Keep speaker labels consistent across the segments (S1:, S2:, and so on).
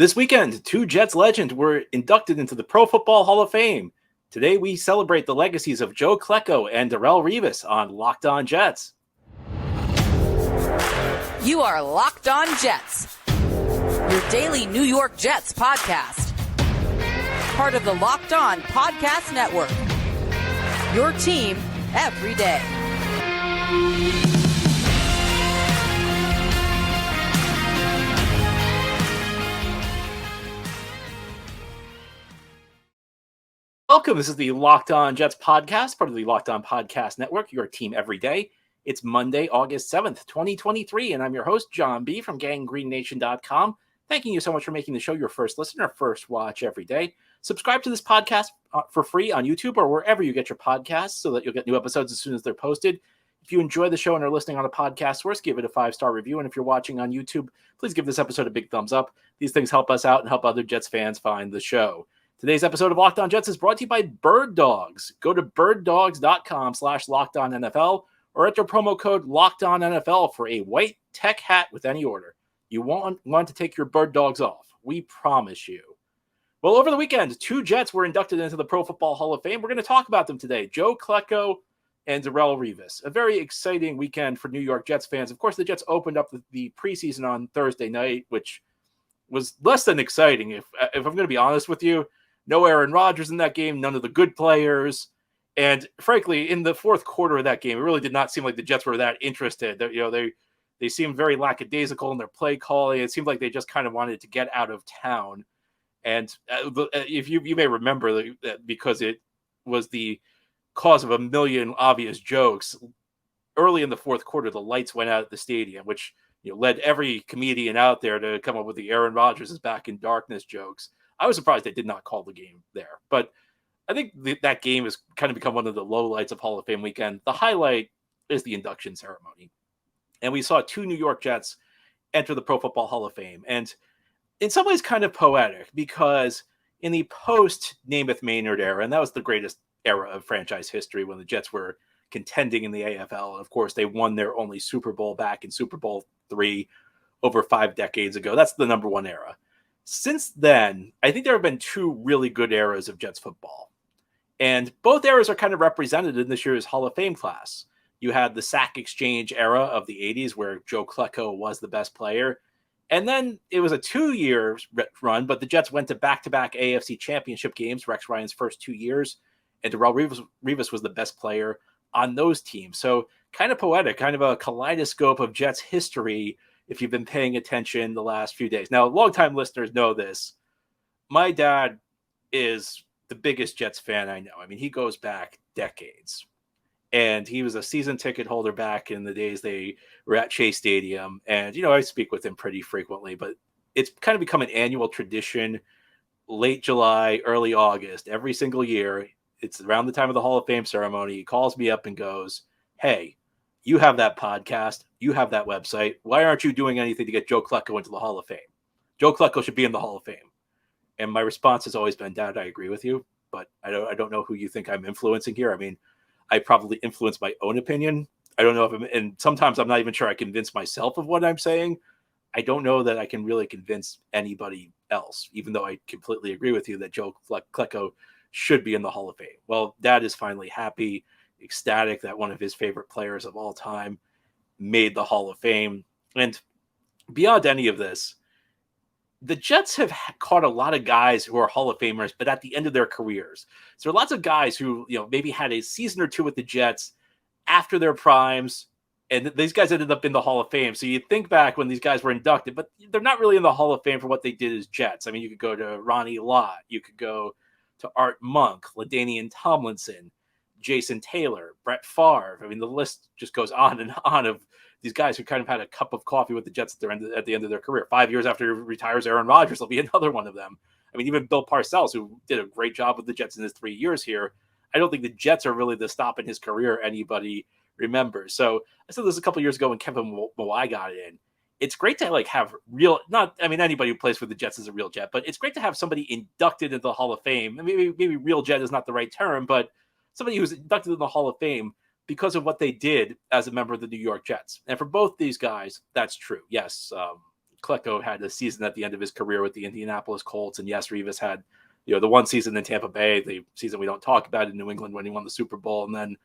S1: This weekend, two Jets legends were inducted into the Pro Football Hall of Fame. Today, we celebrate the legacies of Joe Klecko and Darrelle Revis on Locked On Jets.
S2: You are Locked On Jets, your daily New York Jets podcast. Part of the Locked On Podcast Network, your team every day.
S1: Welcome. This is the Locked On Jets podcast, part of the Locked On Podcast Network, your team every day. It's Monday, August 7th, 2023, and I'm your host, John B. from GangGreenNation.com. Thanking you so much for making the show your first listen or first watch every day. Subscribe to this podcast for free on YouTube or wherever you get your podcasts so that you'll get new episodes as soon as they're posted. If you enjoy the show and are listening on a podcast source, give it a 5-star review. And if you're watching on YouTube, please give this episode a big thumbs up. These things help us out and help other Jets fans find the show. Today's episode of Locked On Jets is brought to you by birddogs. Go to birddogs.com/LockedOnNFL or enter promo code LockedOnNFL for a white tech hat with any order. You won't want to take your bird dogs off. We promise you. Well, over the weekend, two Jets were inducted into the Pro Football Hall of Fame. We're going to talk about them today. Joe Klecko and Darrelle Revis. A very exciting weekend for New York Jets fans. Of course, the Jets opened up the preseason on Thursday night, which was less than exciting. If I'm going to be honest with you, no Aaron Rodgers in that game, none of the good players. And frankly, in the fourth quarter of that game, it really did not seem like the Jets were that interested. They seemed very lackadaisical in their play calling. It seemed like they just kind of wanted to get out of town. And if you may remember, because it was the cause of a million obvious jokes, early in the fourth quarter, the lights went out at the stadium, which led every comedian out there to come up with the Aaron Rodgers is back in darkness jokes. I was surprised they did not call the game there. But I think that game has kind of become one of the lowlights of Hall of Fame weekend. The highlight is the induction ceremony. And we saw two New York Jets enter the Pro Football Hall of Fame. And in some ways kind of poetic, because in the post-Namath Maynard era, and that was the greatest era of franchise history when the Jets were contending in the AFL. And of course, they won their only Super Bowl back in Super Bowl III over 5 decades ago. That's the number one era. Since then, I think there have been two really good eras of Jets football. And both eras are kind of represented in this year's Hall of Fame class. You had the sack exchange era of the 80s where Joe Klecko was the best player. And then it was a 2-year run, but the Jets went to back-to-back AFC championship games, Rex Ryan's first 2 years, and Darrelle Revis was the best player on those teams. So kind of poetic, kind of a kaleidoscope of Jets history if you've been paying attention the last few days. Now, longtime listeners know this. My dad is the biggest Jets fan I know. I mean, he goes back decades. And he was a season ticket holder back in the days they were at Chase Stadium. And, I speak with him pretty frequently, but it's kind of become an annual tradition, late July, early August, every single year. It's around the time of the Hall of Fame ceremony. He calls me up and goes, "Hey, you have that podcast. You have that website. Why aren't you doing anything to get Joe Klecko into the Hall of Fame? Joe Klecko should be in the Hall of Fame." And my response has always been, "Dad, I agree with you, but I don't know who you think I'm influencing here. I mean, I probably influence my own opinion. I don't know if and sometimes I'm not even sure I convince myself of what I'm saying. I don't know that I can really convince anybody else, even though I completely agree with you that Joe Klecko should be in the Hall of Fame." Well, Dad is finally happy, ecstatic that one of his favorite players of all time made the Hall of Fame. And beyond any of this, the Jets have caught a lot of guys who are Hall of Famers, but at the end of their careers. So there are lots of guys who, maybe had a season or two with the Jets after their primes, and these guys ended up in the Hall of Fame. So you think back when these guys were inducted, but they're not really in the Hall of Fame for what they did as Jets. I mean, you could go to Ronnie Lott, you could go to Art Monk, LaDainian Tomlinson, Jason Taylor, Brett Favre. I mean, the list just goes on and on of these guys who kind of had a cup of coffee with the Jets at the end of their career. 5 years after he retires Aaron Rodgers, there'll be another one of them. I mean, even Bill Parcells, who did a great job with the Jets in his 3 years here, I don't think the Jets are really the stop in his career anybody remembers. So I said this a couple years ago when Kevin Mawai got in. It's great to have anybody who plays for the Jets is a real Jet, but it's great to have somebody inducted into the Hall of Fame. Maybe real Jet is not the right term, but somebody who's inducted in the Hall of Fame because of what they did as a member of the New York Jets. And for both these guys, that's true. Yes, Klecko had a season at the end of his career with the Indianapolis Colts. And yes, Revis had, the one season in Tampa Bay, the season we don't talk about in New England when he won the Super Bowl, and then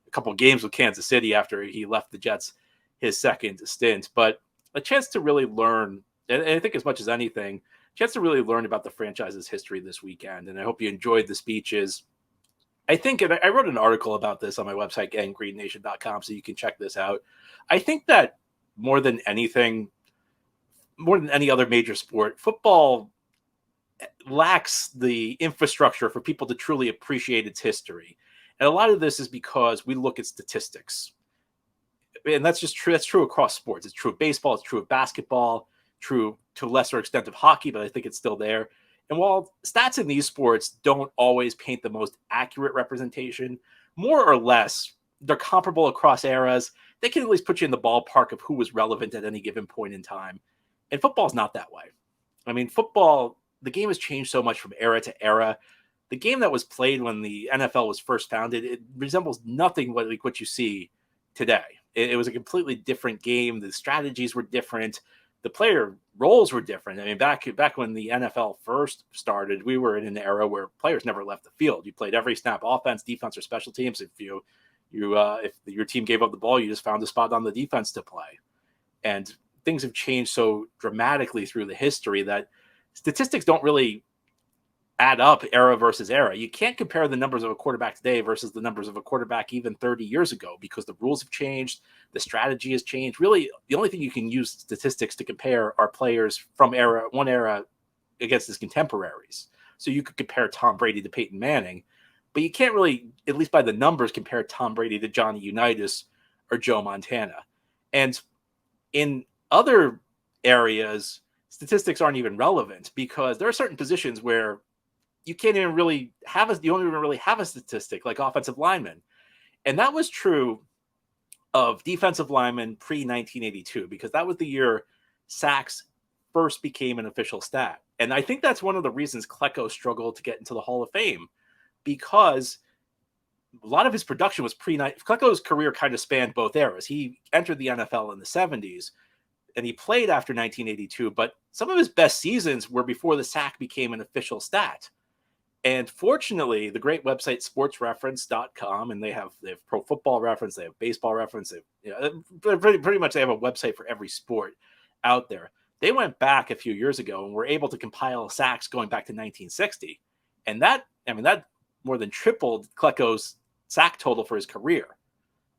S1: a couple of games with Kansas City after he left the Jets his second stint. But a chance to really learn, and I think as much as anything, a chance to really learn about the franchise's history this weekend. And I hope you enjoyed the speeches. I think, and I wrote an article about this on my website, gangreennation.com, so you can check this out. I think that more than anything, more than any other major sport, football lacks the infrastructure for people to truly appreciate its history. And a lot of this is because we look at statistics. And that's just true. That's true across sports. It's true of baseball. It's true of basketball, true to a lesser extent of hockey, but I think it's still there. And while stats in these sports don't always paint the most accurate representation, more or less, they're comparable across eras. They can at least put you in the ballpark of who was relevant at any given point in time. And football's not that way. I mean, football, the game has changed so much from era to era. The game that was played when the NFL was first founded, it resembles nothing like what you see today. It was a completely different game. The strategies were different. The player roles were different. I mean, back when the NFL first started, we were in an era where players never left the field. You played every snap, offense, defense, or special teams. If your team gave up the ball, you just found a spot on the defense to play. And things have changed so dramatically through the history that statistics don't really add up era versus era. You can't compare the numbers of a quarterback today versus the numbers of a quarterback even 30 years ago because the rules have changed, the strategy has changed. Really, the only thing you can use statistics to compare are players from one era against his contemporaries. So you could compare Tom Brady to Peyton Manning, but you can't really, at least by the numbers, compare Tom Brady to Johnny Unitas or Joe Montana. And in other areas, statistics aren't even relevant because there are certain positions where you don't even really have a statistic like offensive linemen. And that was true of defensive linemen pre-1982 because that was the year sacks first became an official stat. And I think that's one of the reasons Klecko struggled to get into the Hall of Fame because a lot of his production was Klecko's career kind of spanned both eras. He entered the NFL in the 70s and he played after 1982, but some of his best seasons were before the sack became an official stat. And fortunately, the great website sportsreference.com, and they have Pro Football Reference, they have Baseball Reference, pretty much they have a website for every sport out there. They went back a few years ago and were able to compile sacks going back to 1960. And that more than tripled Klecko's sack total for his career.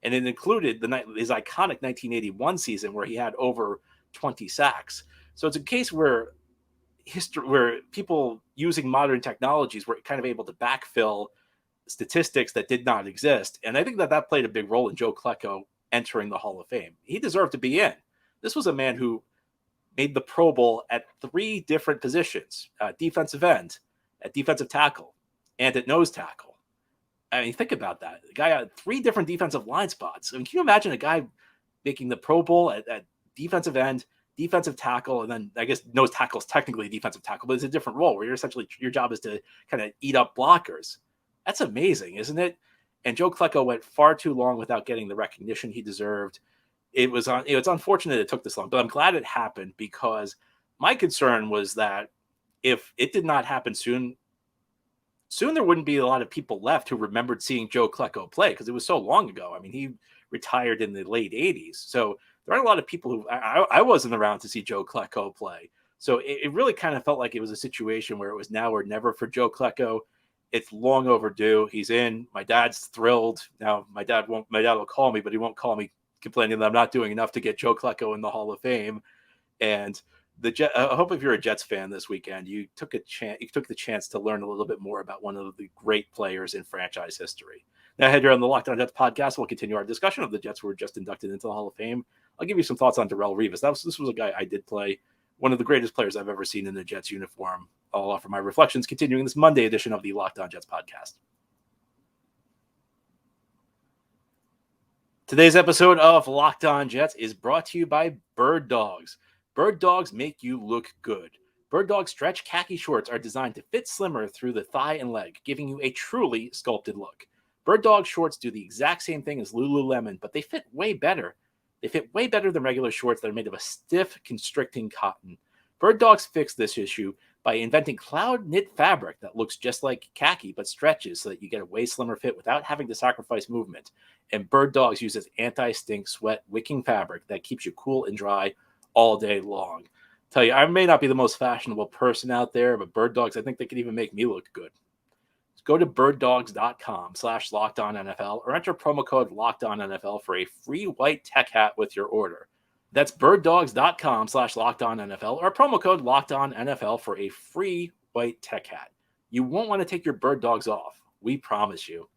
S1: And it included his iconic 1981 season where he had over 20 sacks. So it's a case where people using modern technologies were kind of able to backfill statistics that did not exist. And I think that played a big role in Joe Klecko entering the Hall of Fame. He deserved to be in. This was a man who made the Pro Bowl at 3 different positions, defensive end, at defensive tackle, and at nose tackle. I mean, think about that. The guy had 3 different defensive line spots. I mean, can you imagine a guy making the Pro Bowl at defensive end, defensive tackle, and then I guess nose tackle is technically a defensive tackle, but it's a different role where your job is to kind of eat up blockers. That's amazing, isn't it? And Joe Klecko went far too long without getting the recognition he deserved. It's unfortunate it took this long, but I'm glad it happened because my concern was that if it did not happen soon there wouldn't be a lot of people left who remembered seeing Joe Klecko play because it was so long ago. I mean, he retired in the late 80s. So there aren't a lot of people who I wasn't around to see Joe Klecko play. So it really kind of felt like it was a situation where it was now or never for Joe Klecko. It's long overdue. He's in. My dad's thrilled. Now my dad will call me, but he won't call me complaining that I'm not doing enough to get Joe Klecko in the Hall of Fame. And I hope if you're a Jets fan this weekend, you took the chance to learn a little bit more about one of the great players in franchise history. Now, ahead here on the Locked On Jets podcast, we'll continue our discussion of the Jets who were just inducted into the Hall of Fame. I'll give you some thoughts on Darrelle Revis. This was a guy I did play, one of the greatest players I've ever seen in the Jets uniform. I'll offer my reflections continuing this Monday edition of the Locked On Jets podcast. Today's episode of Locked On Jets is brought to you by Bird Dogs. Bird Dogs make you look good. Bird Dog stretch khaki shorts are designed to fit slimmer through the thigh and leg, giving you a truly sculpted look. Bird Dog shorts do the exact same thing as Lululemon, but they fit way better. They fit way better than regular shorts that are made of a stiff, constricting cotton. Bird Dogs fixed this issue by inventing cloud knit fabric that looks just like khaki but stretches so that you get a way slimmer fit without having to sacrifice movement. And Bird Dogs uses anti-stink sweat wicking fabric that keeps you cool and dry all day long. Tell you, I may not be the most fashionable person out there, but Bird Dogs, I think they could even make me look good. Go to birddogs.com/LockedOnNFL or enter promo code LockedOnNFL for a free white tech hat with your order. That's birddogs.com/LockedOnNFL or promo code LockedOnNFL for a free white tech hat. You won't want to take your Bird Dogs off. We promise you.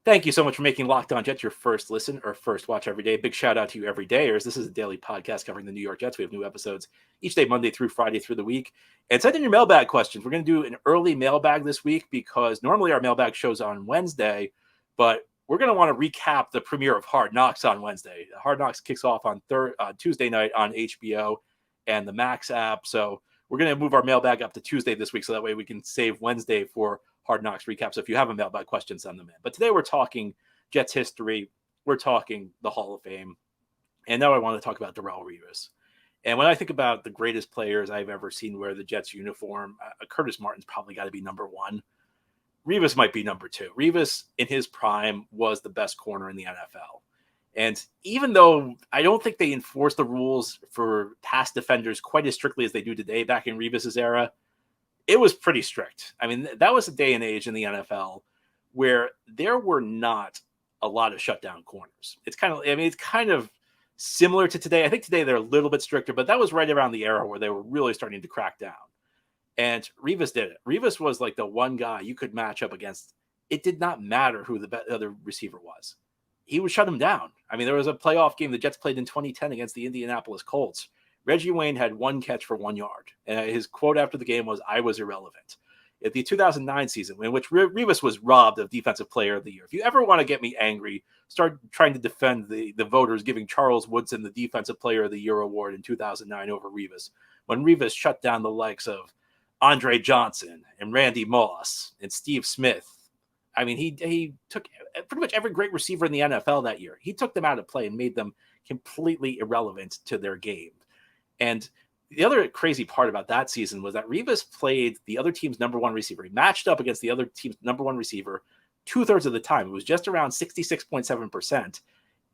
S1: Thank you so much for making Locked On Jets your first listen or first watch every day. Big shout out to you every dayers. This is a daily podcast covering the New York Jets. We have new episodes each day, Monday through Friday through the week. And send in your mailbag questions. We're going to do an early mailbag this week because normally our mailbag show's on Wednesday, but we're going to want to recap the premiere of Hard Knocks on Wednesday. Hard Knocks kicks off on Tuesday night on HBO and the Max app. So we're going to move our mailbag up to Tuesday this week so that way we can save Wednesday for Hard Knocks recap. So if you have a mailbag question, send them in. But today we're talking Jets history. We're talking the Hall of Fame. And now I want to talk about Darrelle Revis. And when I think about the greatest players I've ever seen wear the Jets uniform, Curtis Martin's probably got to be number one. Revis might be number two. Revis, in his prime, was the best corner in the NFL. And even though I don't think they enforce the rules for pass defenders quite as strictly as they do today back in Revis's era, it was pretty strict. I mean, that was a day and age in the NFL where there were not a lot of shutdown corners. It's kind of similar to today. I think today they're a little bit stricter, but that was right around the era where they were really starting to crack down. And Revis did it. Revis was like the one guy you could match up against. It did not matter who the other receiver was. He would shut him down. I mean, there was a playoff game the Jets played in 2010 against the Indianapolis Colts. Reggie Wayne had one catch for 1 yard. And his quote after the game was, "I was irrelevant." At the 2009 season, in which Revis was robbed of Defensive Player of the Year. If you ever want to get me angry, start trying to defend the voters giving Charles Woodson the Defensive Player of the Year award in 2009 over Revis. When Revis shut down the likes of Andre Johnson and Randy Moss and Steve Smith. I mean, he took pretty much every great receiver in the NFL that year. He took them out of play and made them completely irrelevant to their game. And the other crazy part about that season was that Revis played the other team's number one receiver. He matched up against the other team's number one receiver 2/3 of the time. It was just around 66.7%.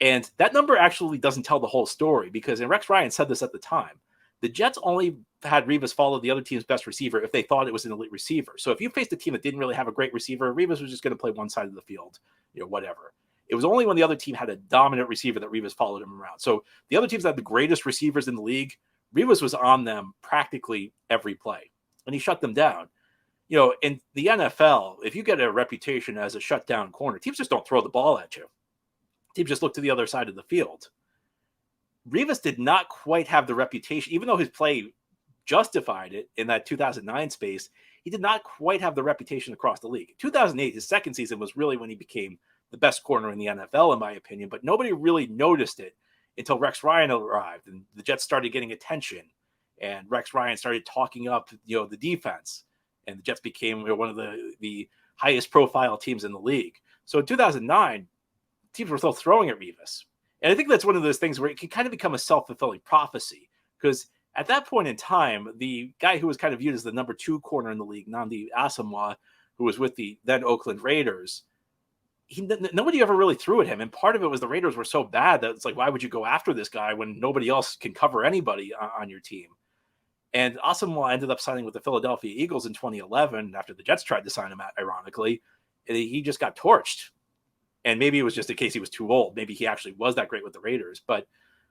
S1: And that number actually doesn't tell the whole story because, and Rex Ryan said this at the time, the Jets only had Revis follow the other team's best receiver if they thought it was an elite receiver. So if you faced a team that didn't really have a great receiver, Revis was just going to play one side of the field, whatever. It was only when the other team had a dominant receiver that Revis followed him around. So the other teams that had the greatest receivers in the league, Revis was on them practically every play, and he shut them down. In the NFL, if you get a reputation as a shutdown corner, teams just don't throw the ball at you. Teams just look to the other side of the field. Revis did not quite have the reputation, even though his play justified it in that 2009 space, he did not quite have the reputation across the league. 2008, his second season, was really when he became the best corner in the NFL, in my opinion, but nobody really noticed it until Rex Ryan arrived and the Jets started getting attention and Rex Ryan started talking up, the defense, and the Jets became one of the highest profile teams in the league. So in 2009, teams were still throwing at Revis. And I think that's one of those things where it can kind of become a self-fulfilling prophecy because at that point in time, the guy who was kind of viewed as the number two corner in the league, Nnamdi Asomugha, who was with the then Oakland Raiders, nobody ever really threw at him. And part of it was the Raiders were so bad that it's like, why would you go after this guy when nobody else can cover anybody on your team? And Asomugha ended up signing with the Philadelphia Eagles in 2011 after the Jets tried to sign him, ironically. And he just got torched. And maybe it was just in case he was too old. Maybe he actually was that great with the Raiders. But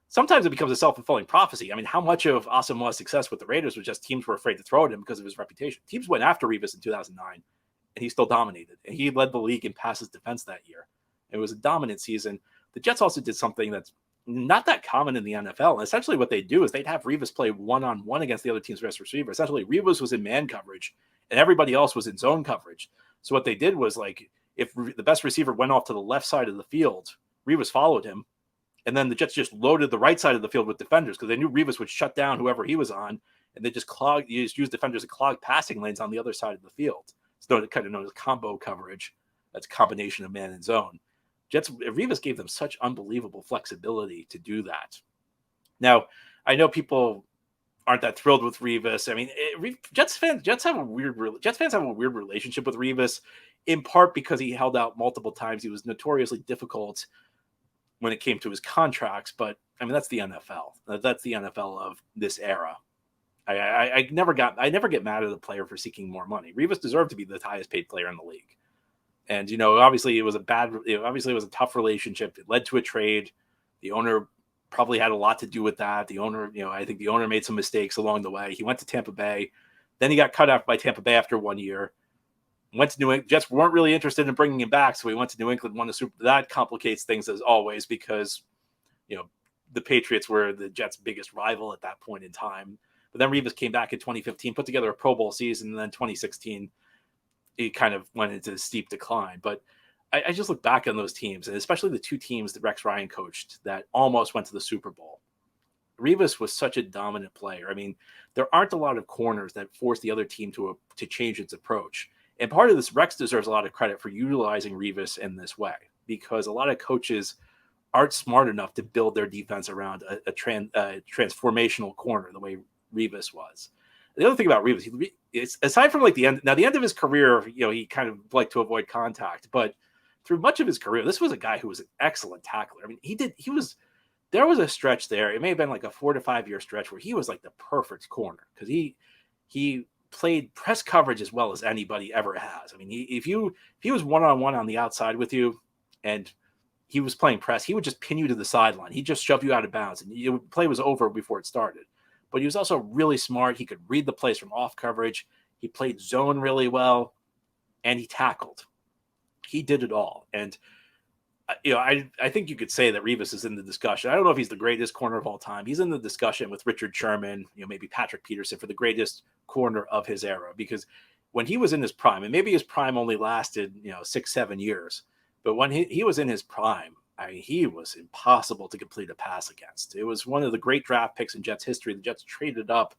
S1: sometimes it becomes a self-fulfilling prophecy. I mean, how much of Asomugha's success with the Raiders was just teams were afraid to throw at him because of his reputation? Teams went after Revis in 2009. And he still dominated. And he led the league in passes defense that year. It was a dominant season. The Jets also did something that's not that common in the NFL. And essentially what they do is they'd have Revis play one-on-one against the other team's best receiver. Essentially, Revis was in man coverage, and everybody else was in zone coverage. So what they did was, like, if the best receiver went off to the left side of the field, Revis followed him. And then the Jets just loaded the right side of the field with defenders because they knew Revis would shut down whoever he was on. And they just use defenders to clog passing lanes on the other side of the field. It's kind of known as combo coverage. That's a combination of man and zone. Revis gave them such unbelievable flexibility to do that. Now, I know people aren't that thrilled with Revis. I mean, Jets fans have a weird relationship with Revis, in part because he held out multiple times. He was notoriously difficult when it came to his contracts, but I mean, that's the NFL. That's the NFL of this era. I never get mad at a player for seeking more money. Revis deserved to be the highest paid player in the league. And, obviously it was a tough relationship. It led to a trade. The owner probably had a lot to do with that. The owner, I think the owner made some mistakes along the way. He went to Tampa Bay. Then he got cut off by Tampa Bay after 1 year. Went to New England. Jets weren't really interested in bringing him back, so he went to New England, won the Super Bowl. That complicates things as always because, the Patriots were the Jets' biggest rival at that point in time. But then Revis came back in 2015, put together a Pro Bowl season, and then 2016, he kind of went into a steep decline. But I just look back on those teams, and especially the two teams that Rex Ryan coached that almost went to the Super Bowl. Revis was such a dominant player. I mean, there aren't a lot of corners that force the other team to change its approach. And part of this, Rex deserves a lot of credit for utilizing Revis in this way, because a lot of coaches aren't smart enough to build their defense around a transformational corner the way Revis was. The other thing about Revis, aside from the end of his career, he kind of liked to avoid contact, but through much of his career, this was a guy who was an excellent tackler. I mean, there was a stretch there. It may have been like a 4 to 5 year stretch where he was like the perfect corner because he played press coverage as well as anybody ever has. I mean, if he was one-on-one on the outside with you and he was playing press, he would just pin you to the sideline. He'd just shove you out of bounds and the play was over before it started. But he was also really smart. He could read the plays from off coverage. He played zone really well, and he tackled. He did it all. And, I think you could say that Revis is in the discussion. I don't know if he's the greatest corner of all time. He's in the discussion with Richard Sherman, maybe Patrick Peterson for the greatest corner of his era. Because when he was in his prime, and maybe his prime only lasted, 6-7 years, but when he was in his prime, I mean, he was impossible to complete a pass against. It was one of the great draft picks in Jets history. The Jets traded up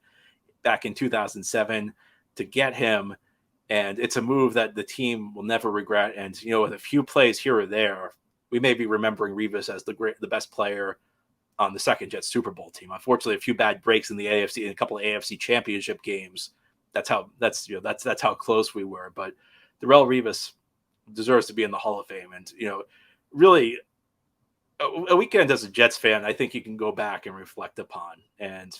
S1: back in 2007 to get him, and it's a move that the team will never regret. And, with a few plays here or there, we may be remembering Revis as the best player on the second Jets Super Bowl team. Unfortunately, a few bad breaks in the AFC, in a couple of AFC championship games. That's how close we were. But Darrelle Revis deserves to be in the Hall of Fame. And, really, a weekend as a Jets fan, I think you can go back and reflect upon. And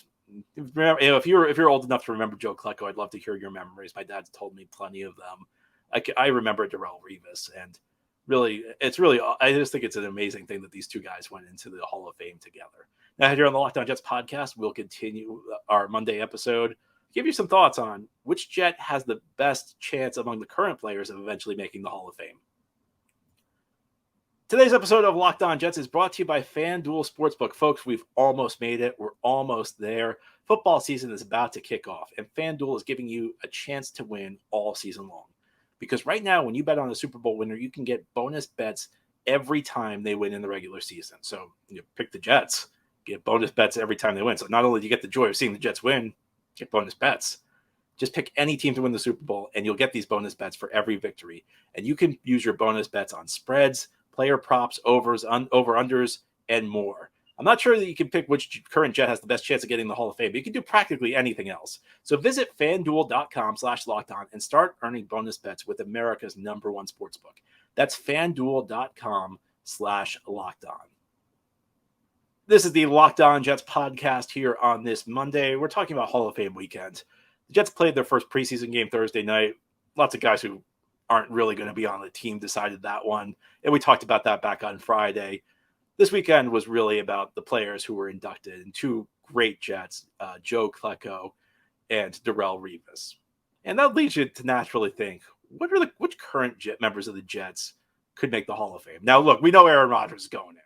S1: if you're old enough to remember Joe Klecko, I'd love to hear your memories. My dad's told me plenty of them. I remember Darrelle Revis, and really, I just think it's an amazing thing that these two guys went into the Hall of Fame together. Now, here on the Locked On Jets podcast, we'll continue our Monday episode, give you some thoughts on which Jet has the best chance among the current players of eventually making the Hall of Fame. Today's episode of Locked On Jets is brought to you by FanDuel Sportsbook. Folks, we've almost made it. We're almost there. Football season is about to kick off, and FanDuel is giving you a chance to win all season long. Because right now, when you bet on a Super Bowl winner, you can get bonus bets every time they win in the regular season. So pick the Jets, get bonus bets every time they win. So not only do you get the joy of seeing the Jets win, get bonus bets. Just pick any team to win the Super Bowl, and you'll get these bonus bets for every victory. And you can use your bonus bets on spreads, player props, over-unders, and more. I'm not sure that you can pick which current Jet has the best chance of getting the Hall of Fame, but you can do practically anything else. So visit FanDuel.com/lockedon and start earning bonus bets with America's #1 sportsbook. That's FanDuel.com/lockedon. This is the Locked On Jets podcast here on this Monday. We're talking about Hall of Fame weekend. The Jets played their first preseason game Thursday night. Lots of guys who aren't really going to be on the team decided that one. And we talked about that back on Friday. This weekend was really about the players who were inducted, and two great Jets, Joe Klecko and Darrelle Revis. And that leads you to naturally think, which current Jet members of the Jets could make the Hall of Fame? Now, look, we know Aaron Rodgers is going in.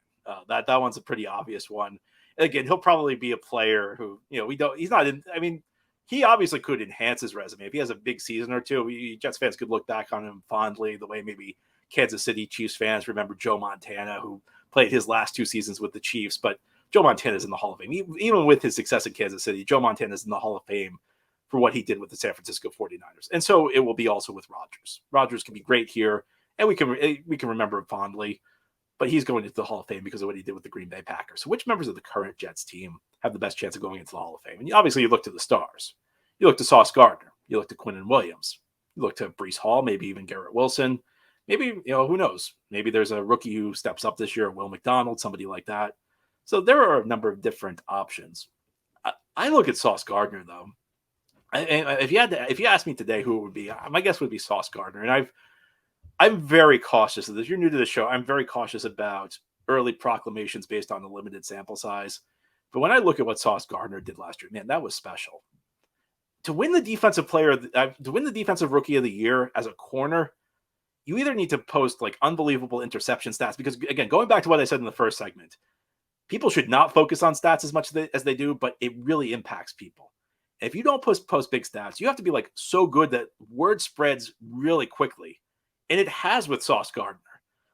S1: That one's a pretty obvious one. And again, he'll probably be a player who, he's not in. I mean, he obviously could enhance his resume. If he has a big season or two, Jets fans could look back on him fondly, the way maybe Kansas City Chiefs fans remember Joe Montana, who played his last 2 seasons with the Chiefs. But Joe Montana is in the Hall of Fame. Even with his success in Kansas City, Joe Montana is in the Hall of Fame for what he did with the San Francisco 49ers. And so it will be also with Rodgers. Rodgers can be great here, and we can remember him fondly. but he's going into the Hall of Fame because of what he did with the Green Bay Packers. So which members of the current Jets team have the best chance of going into the Hall of Fame? And obviously you look to the stars. You look to Sauce Gardner. You look to Quinnen Williams. You look to Breece Hall, maybe even Garrett Wilson. Maybe, who knows? Maybe there's a rookie who steps up this year, Will McDonald, somebody like that. So there are a number of different options. I look at Sauce Gardner, though. If you asked me today who it would be, my guess would be Sauce Gardner. And I'm very cautious of this. You're new to the show. I'm very cautious about early proclamations based on a limited sample size. But when I look at what Sauce Gardner did last year, man, that was special. To win the defensive rookie of the year as a corner, you either need to post like unbelievable interception stats, because again, going back to what I said in the first segment, people should not focus on stats as much as they do, but it really impacts people. If you don't post big stats, you have to be like so good that word spreads really quickly. And it has with Sauce Gardner.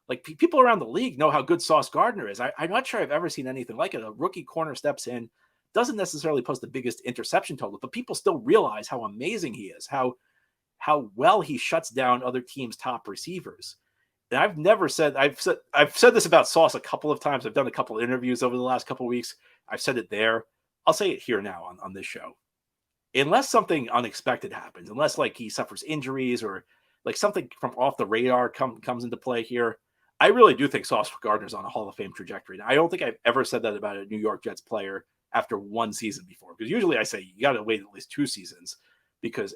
S1: Like people around the league know how good Sauce Gardner is. I'm not sure I've ever seen anything like it. A rookie corner steps in, doesn't necessarily post the biggest interception total, but people still realize how amazing he is, how well he shuts down other teams' top receivers. And I've said this about Sauce a couple of times. I've done a couple of interviews over the last couple of weeks. I've said it there. I'll say it here now on this show. Unless something unexpected happens, unless like he suffers injuries or like something from off the radar comes into play here, I really do think Sauce Gardner's on a Hall of Fame trajectory. And I don't think I've ever said that about a New York Jets player after one season before, because usually I say you got to wait at least 2 seasons, because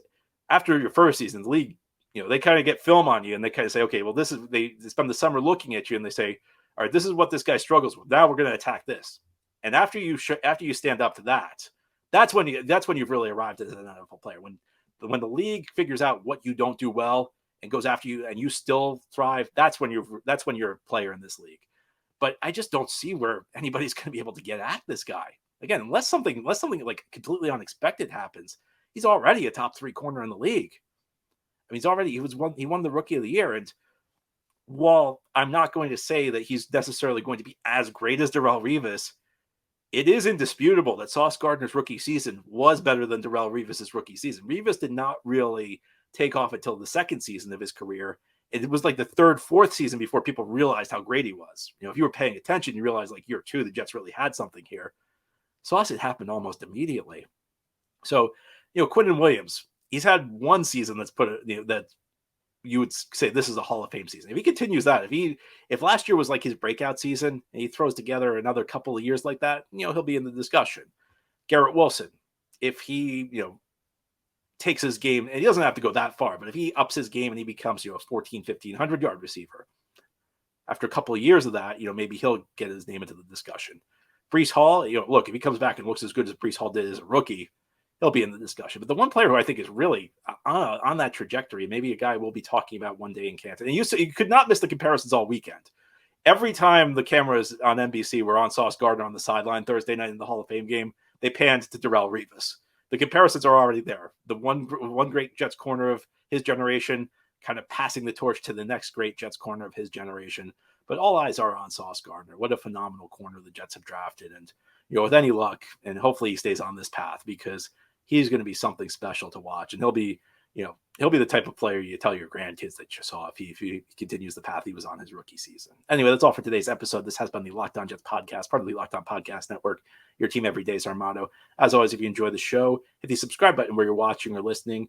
S1: after your first season, the league, they kind of get film on you and they kind of say, okay, well, they spend the summer looking at you and they say, all right, this is what this guy struggles with. Now we're going to attack this. And after you stand up to that, that's when you've really arrived as an NFL player. When the league figures out what you don't do well and goes after you and you still thrive, that's when you're a player in this league. But I just don't see where anybody's going to be able to get at this guy. Again, unless something like completely unexpected happens, he's already a top 3 corner in the league. I mean, he won the Rookie of the Year. And while I'm not going to say that he's necessarily going to be as great as Darrelle Revis, it is indisputable that Sauce Gardner's rookie season was better than Darrelle Revis' rookie season. Revis did not really take off until the second season of his career. It was like the 3rd, 4th season before people realized how great he was. If you were paying attention, you realized like year 2, the Jets really had something here. Sauce, it happened almost immediately. So, Quinnen Williams, he's had one season that's that you would say this is a Hall of Fame season. If he continues that, if last year was like his breakout season and he throws together another couple of years like that, he'll be in the discussion. Garrett Wilson, if he, takes his game, and he doesn't have to go that far, but if he ups his game and he becomes, a 1,500 yard receiver, after a couple of years of that, maybe he'll get his name into the discussion. Breece Hall, look, if he comes back and looks as good as Breece Hall did as a rookie, he'll be in the discussion. But the one player who I think is really on that trajectory, maybe a guy we'll be talking about one day in Canton. And you could not miss the comparisons all weekend. Every time the cameras on NBC were on Sauce Gardner on the sideline Thursday night in the Hall of Fame game, they panned to Darrelle Revis. The comparisons are already there. The one great Jets corner of his generation kind of passing the torch to the next great Jets corner of his generation. But all eyes are on Sauce Gardner. What a phenomenal corner the Jets have drafted. And, with any luck, and hopefully he stays on this path, because he's going to be something special to watch. And he'll be the type of player you tell your grandkids that you saw if he continues the path he was on his rookie season. Anyway, that's all for today's episode. This has been the Locked On Jets podcast, part of the Locked On Podcast Network. Your team every day is our motto. As always, if you enjoy the show, hit the subscribe button where you're watching or listening.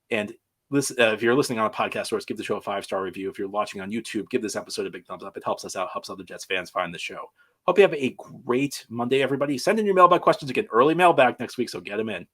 S1: And if you're listening on a podcast source, give the show a 5-star review. If you're watching on YouTube, give this episode a big thumbs up. It helps us out, helps other Jets fans find the show. Hope you have a great Monday, everybody. Send in your mailbag questions. Again, early mailbag next week, so get them in.